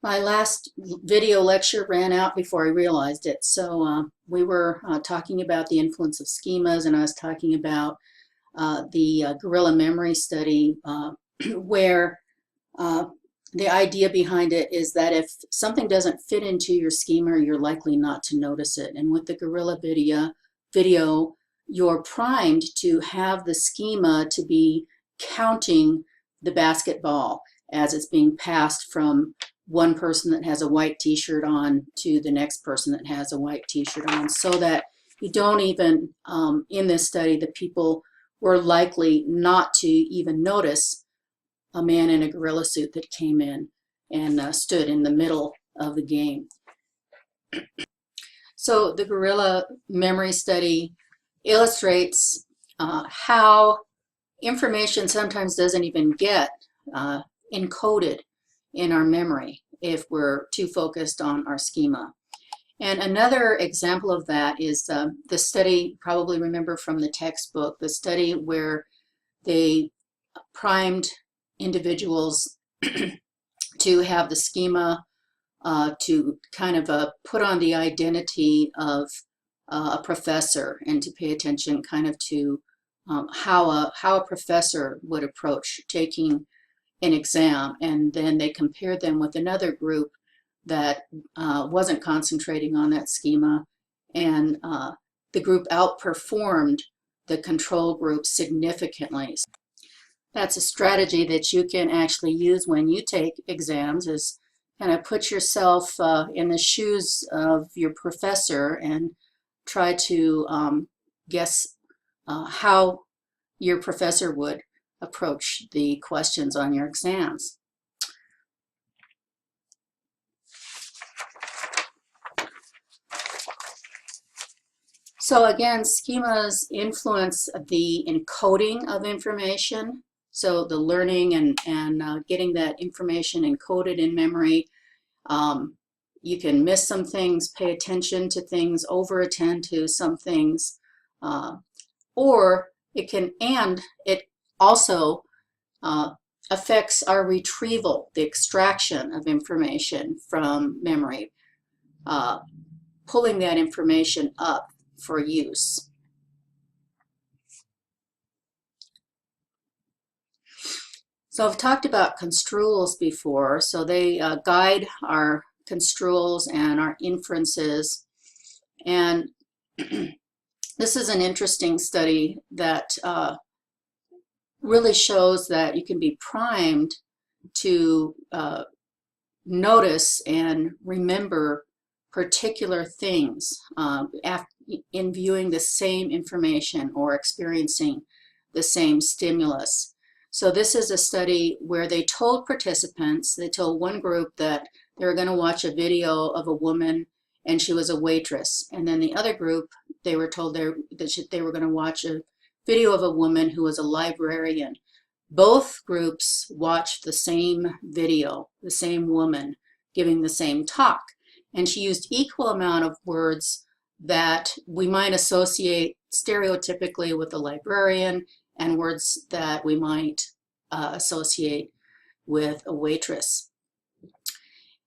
My last video lecture ran out before I realized it. So we were talking about the influence of schemas, and I was talking about the gorilla memory study where uh, the idea behind it is that if something doesn't fit into your schema, you're likely not to notice it. And with the gorilla video, you're primed to have the schema to be counting the basketball as it's being passed from one person that has a white t-shirt on to the next person that has a white t-shirt on, so that you don't even, in this study, the people were likely not to even notice a man in a gorilla suit that came in and stood in the middle of the game. So the gorilla memory study illustrates how information sometimes doesn't even get encoded in our memory if we're too focused on our schema. And another example of that is the study, probably remember from the textbook, the study where they primed individuals to have the schema to kind of put on the identity of a professor and to pay attention kind of to how a professor would approach taking an exam, and then they compared them with another group that wasn't concentrating on that schema, and the group outperformed the control group significantly. That's a strategy that you can actually use when you take exams, is kind of put yourself in the shoes of your professor and try to guess how your professor would approach the questions on your exams. So again, schemas influence the encoding of information. So the learning and getting that information encoded in memory. You can miss some things, pay attention to things, over-attend to some things, or it can, and it also affects our retrieval, the extraction of information from memory, pulling that information up for use. So I've talked about construals before, so they guide our construals and our inferences. And this is an interesting study that really shows that you can be primed to notice and remember particular things in viewing the same information or experiencing the same stimulus. So this is a study where they told participants, they told one group that they were going to watch a video of a woman and she was a waitress. And then the other group, they were told that they were going to watch a video of a woman who was a librarian. Both groups watched the same video, the same woman giving the same talk. And she used equal amount of words that we might associate stereotypically with a librarian and words that we might associate with a waitress.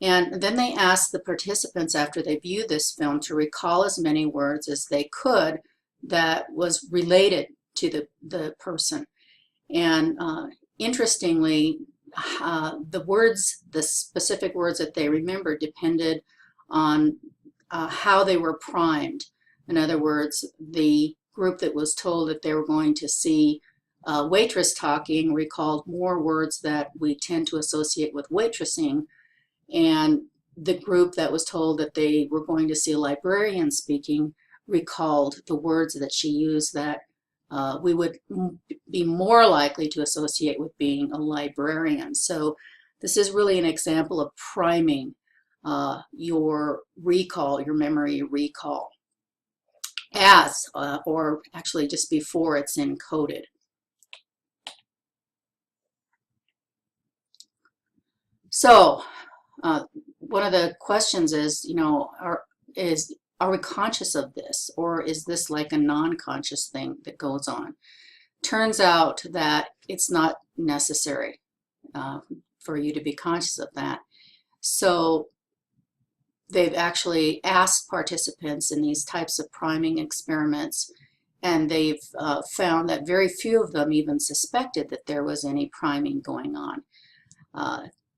And then they asked the participants after they viewed this film to recall as many words as they could that was related to the person. And interestingly, the specific words that they remembered depended on how they were primed. In other words, the group that was told that they were going to see a waitress talking recalled more words that we tend to associate with waitressing, and the group that was told that they were going to see a librarian speaking recalled the words that she used that we would be more likely to associate with being a librarian. So this is really an example of priming your recall, your memory recall, as, or actually just before it's encoded. So one of the questions is, you know, are we conscious of this, or is this like a non-conscious thing that goes on? Turns out that it's not necessary for you to be conscious of that. So they've actually asked participants in these types of priming experiments, and they've found that very few of them even suspected that there was any priming going on.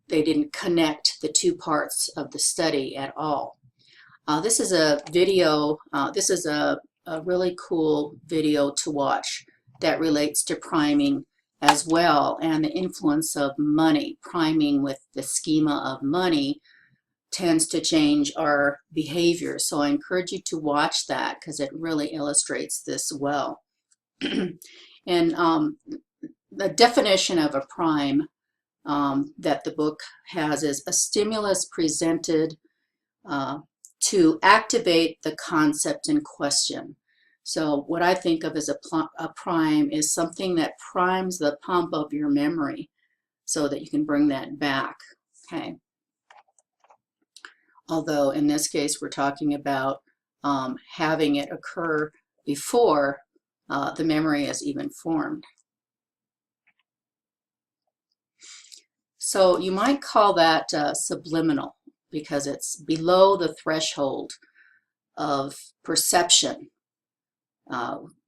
They didn't connect the two parts of the study at all. This is a video, this is a really cool video to watch that relates to priming as well, and the influence of money. Priming with the schema of money tends to change our behavior. So I encourage you to watch that because it really illustrates this well. And the definition of a prime that the book has is a stimulus presented to activate the concept in question. So what I think of as a prime is something that primes the pump of your memory so that you can bring that back. Okay. Although in this case we're talking about having it occur before the memory is even formed. So you might call that subliminal because it's below the threshold of perception.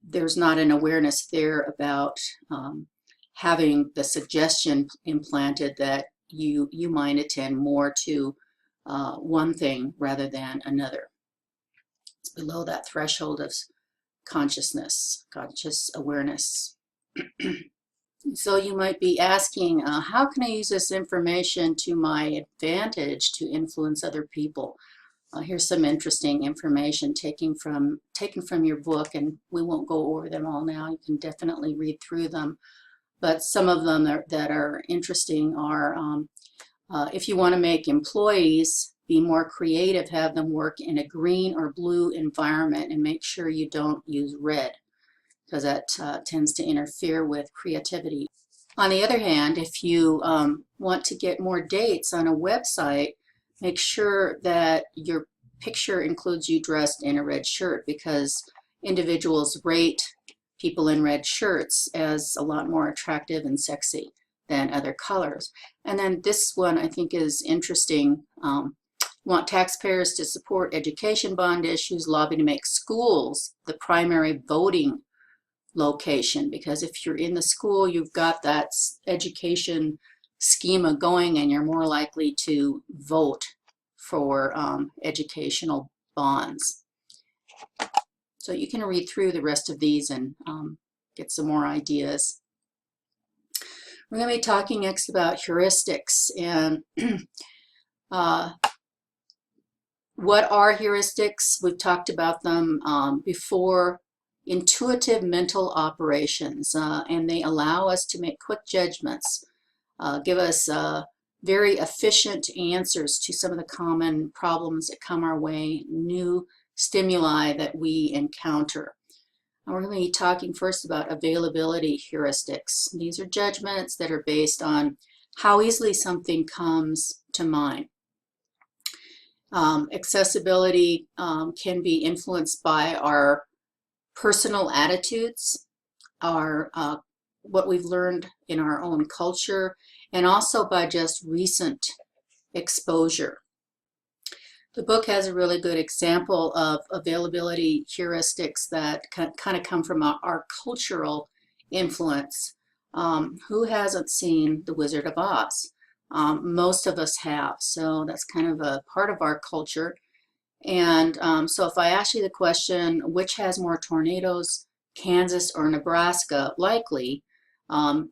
There's not an awareness there about having the suggestion implanted that you might attend more to one thing rather than another. It's below that threshold of consciousness, conscious awareness. So you might be asking, how can I use this information to my advantage to influence other people? Here's some interesting information taken from your book, and we won't go over them all now. You can definitely read through them. But some of them that are interesting are, if you want to make employees be more creative, have them work in a green or blue environment, and make sure you don't use red, because that tends to interfere with creativity. On the other hand, if you want to get more dates on a website, make sure that your picture includes you dressed in a red shirt, because individuals rate people in red shirts as a lot more attractive and sexy than other colors. And then this one I think is interesting. Want taxpayers to support education bond issues, lobby to make schools the primary voting location, because if you're in the school, you've got that education schema going and you're more likely to vote for educational bonds. So you can read through the rest of these and get some more ideas. We're going to be talking next about heuristics, and what are heuristics? We've talked about them before. Intuitive mental operations, and they allow us to make quick judgments, give us very efficient answers to some of the common problems that come our way, new stimuli that we encounter. And we're going to be talking first about availability heuristics. These are judgments that are based on how easily something comes to mind. Accessibility can be influenced by our personal attitudes, our what we've learned in our own culture, and also by just recent exposure. The book has a really good example of availability heuristics that kind of come from our cultural influence. Who hasn't seen The Wizard of Oz? Most of us have, so that's kind of a part of our culture. And so if I ask you the question, which has more tornadoes, Kansas or Nebraska? Likely,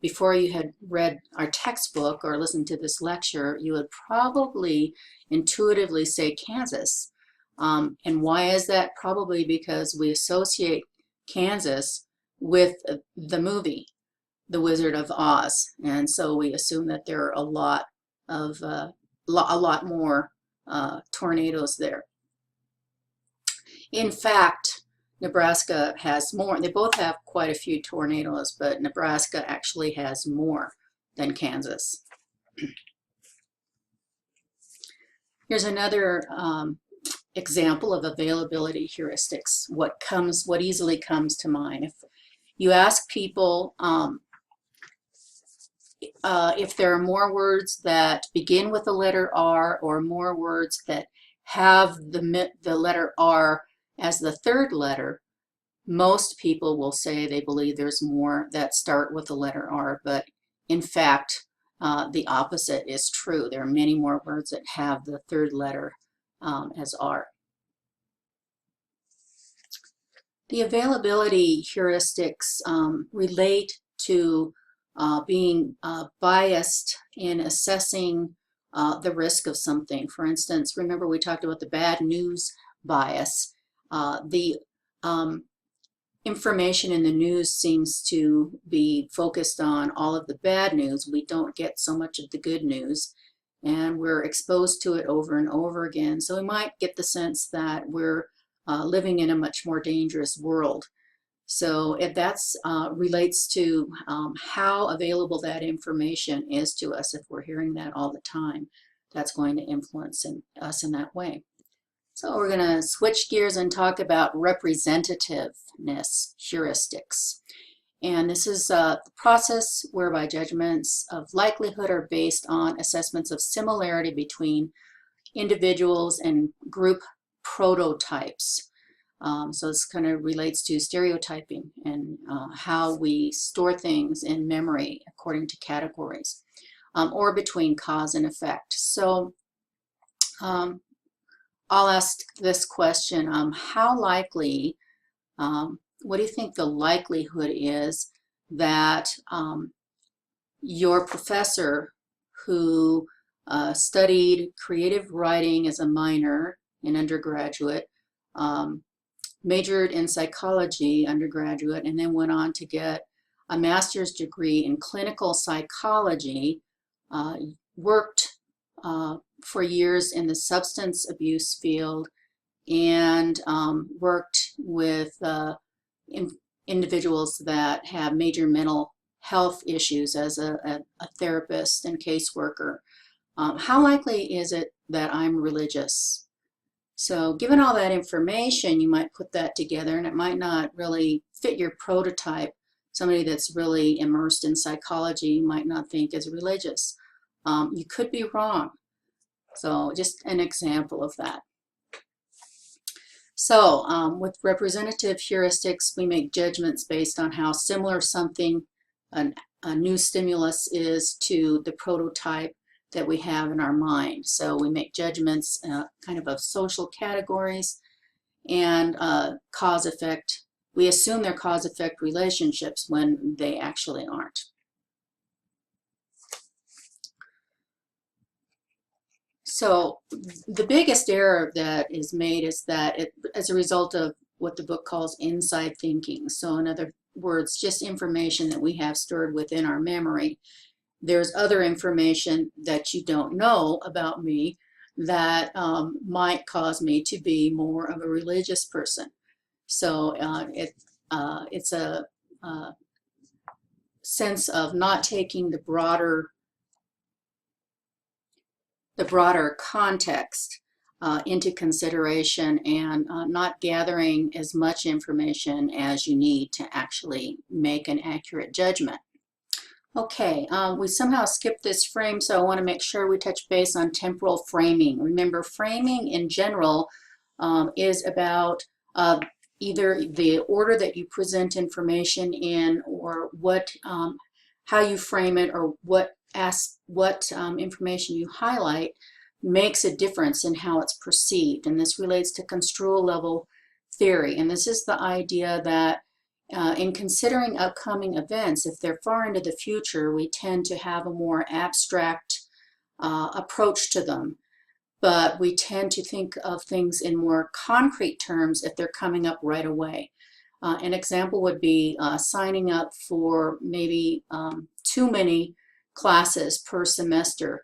before you had read our textbook or listened to this lecture, you would probably intuitively say Kansas. And why is that? Probably because we associate Kansas with the movie, The Wizard of Oz. And so we assume that there are a lot more tornadoes there. In fact, Nebraska has more. They both have quite a few tornadoes, but Nebraska actually has more than Kansas. Here's another example of availability heuristics. What easily comes to mind. If you ask people, if there are more words that begin with the letter R or more words that have the letter R as the third letter, most people will say they believe there's more that start with the letter R, but in fact, the opposite is true. There are many more words that have the third letter as R. The availability heuristics relate to being biased in assessing the risk of something. For instance, remember we talked about the bad news bias. The information in the news seems to be focused on all of the bad news. We don't get so much of the good news, and we're exposed to it over and over again. So we might get the sense that we're living in a much more dangerous world. So if that's relates to how available that information is to us. If we're hearing that all the time, that's going to influence us in that way. So we're going to switch gears and talk about representativeness heuristics. And this is the process whereby judgments of likelihood are based on assessments of similarity between individuals and group prototypes. So this kind of relates to stereotyping and how we store things in memory according to categories, or between cause and effect. So I'll ask this question, how likely, what do you think the likelihood is that your professor who studied creative writing as a minor in undergraduate, majored in psychology undergraduate, and then went on to get a master's degree in clinical psychology, worked for years in the substance abuse field, and worked with individuals that have major mental health issues as a therapist and caseworker. How likely is it that I'm religious? So given all that information, you might put that together, and it might not really fit your prototype. Somebody that's really immersed in psychology you might not think is religious. You could be wrong. So just an example of that. So with representative heuristics, we make judgments based on how similar something, a new stimulus is to the prototype that we have in our mind. So we make judgments kind of social categories and cause-effect. We assume they're cause-effect relationships when they actually aren't. So the biggest error that is made is that as a result of what the book calls inside thinking. So in other words, just information that we have stored within our memory. There's other information that you don't know about me that might cause me to be more of a religious person. So it's a sense of not taking the broader context into consideration, and not gathering as much information as you need to actually make an accurate judgment. Okay, we somehow skipped this frame, so I want to make sure we touch base on temporal framing. Remember, framing in general is about either the order that you present information in, or how you frame it, or what information you highlight makes a difference in how it's perceived. And this relates to construal level theory. And this is the idea that in considering upcoming events, if they're far into the future, we tend to have a more abstract approach to them. But we tend to think of things in more concrete terms if they're coming up right away. An example would be signing up for maybe too many classes per semester.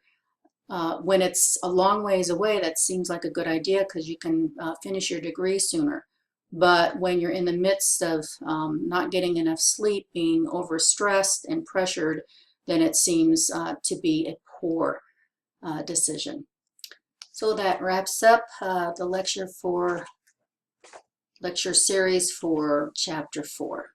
When it's a long ways away, that seems like a good idea because you can finish your degree sooner. But when you're in the midst of not getting enough sleep, being overstressed and pressured, then it seems to be a poor decision. So that wraps up the lecture series for Chapter 4.